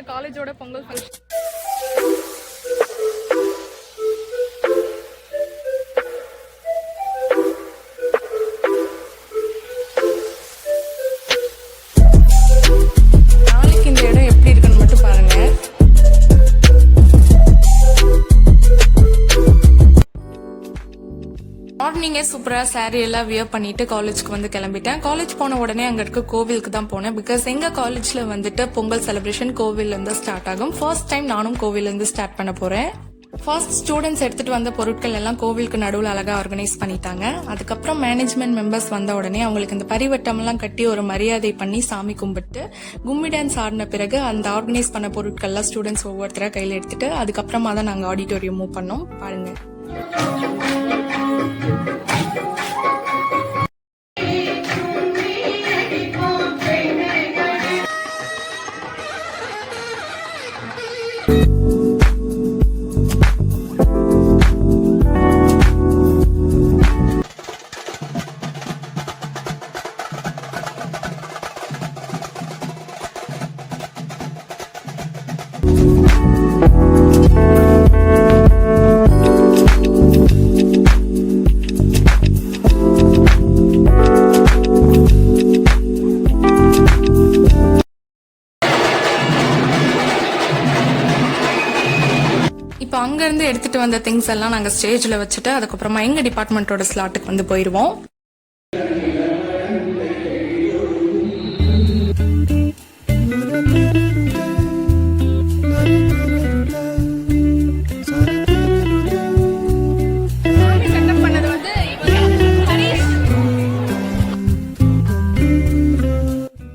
எங்கள் காலேஜோட பொங்கல் ஃபங்க்ஷன். நாளைக்கு இந்த இடம் எப்படி இருக்குன்னு மட்டும் பாருங்க. மார்னிங்கே சூப்பராக சாரீ எல்லாம் வியர் பண்ணிட்டு காலேஜ்க்கு வந்து கிளம்பிட்டேன். காலேஜ் போன உடனே அங்கே இருக்க கோவிலுக்கு தான் போனேன். பிகாஸ் எங்கள் காலேஜில் வந்துட்டு பொங்கல் செலிப்ரேஷன் கோவிலேருந்து ஸ்டார்ட் ஆகும். ஃபர்ஸ்ட் டைம் நானும் கோவிலேருந்து ஸ்டார்ட் பண்ண போகிறேன். ஃபர்ஸ்ட் ஸ்டூடெண்ட்ஸ் எடுத்துட்டு வந்த பொருட்கள் எல்லாம் கோவிலுக்கு நடுவில் அழகாக ஆர்கனைஸ் பண்ணிட்டாங்க. அதுக்கப்புறம் மேனேஜ்மெண்ட் மெம்பர்ஸ் வந்த உடனே அவங்களுக்கு இந்த பரிவட்டம்லாம் கட்டி ஒரு மரியாதை பண்ணி சாமி கும்பிட்டு கும்மி டான்ஸ் ஆடின பிறகு அந்த ஆர்கனைஸ் பண்ண பொருட்கள்லாம் ஸ்டூடெண்ட்ஸ் ஒவ்வொருத்தராக கையில் எடுத்துட்டு அதுக்கப்புறமா தான் நாங்கள் ஆடிட்டோரியம் மூவ் பண்ணோம். பாருங்க. இப்போ அங்கேருந்து எடுத்துட்டு வந்த திங்ஸ் எல்லாம் நாங்கள் ஸ்டேஜில் வச்சுட்டு அதுக்கப்புறமா எங்கள் டிபார்ட்மெண்ட்டோட ஸ்லாட்டுக்கு வந்து போயிடுவோம்.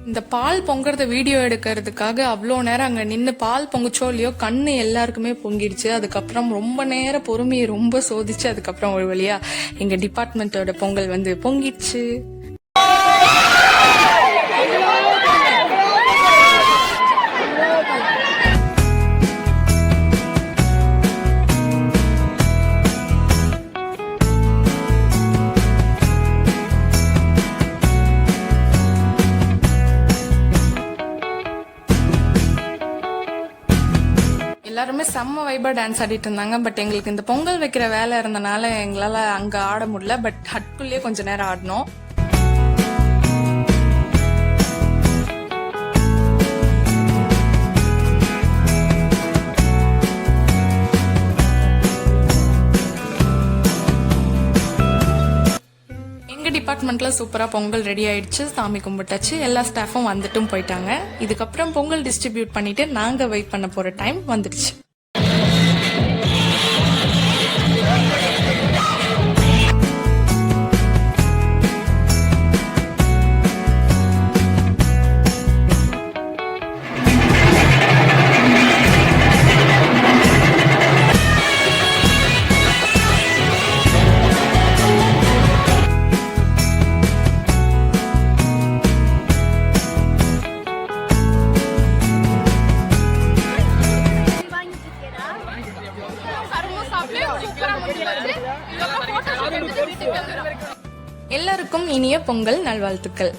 இந்த பால் பொங்குறத வீடியோ எடுக்கிறதுக்காக அவ்வளோ நேரம் அங்கே நின்று பால் பொங்குச்சோ இல்லையோ கண்ணு எல்லாருக்குமே பொங்கிடுச்சு. அதுக்கப்புறம் ரொம்ப நேரம் பொறுமையை ரொம்ப சோதிச்சு அதுக்கப்புறம் ஒரு வழியா எங்கள் டிபார்ட்மெண்ட்டோட பொங்கல் வந்து பொங்கிடுச்சு. எல்லாருமே செம்ம வைபா டான்ஸ் ஆடிட்டு இருந்தாங்க. பட் எங்களுக்கு இந்த பொங்கல் வைக்கிற வேலை இருந்தனால எங்களால் அங்கே ஆட முடியல. பட் ஹட்குள்ளேயே கொஞ்ச நேரம் ஆடினோம். டிபார்ட்மெண்ட்ல சூப்பரா பொங்கல் ரெடி ஆயிடுச்சு. சாமி கும்பிட்டாச்சு. எல்லா ஸ்டாஃபும் வந்துட்டும் போயிட்டாங்க. இதுக்கப்புறம் பொங்கல் டிஸ்ட்ரிபியூட் பண்ணிட்டு நாங்க வெயிட் பண்ண போற டைம் வந்துடுச்சு. எல்லாருக்கும் இனிய பொங்கல் நல்வாழ்த்துக்கள்.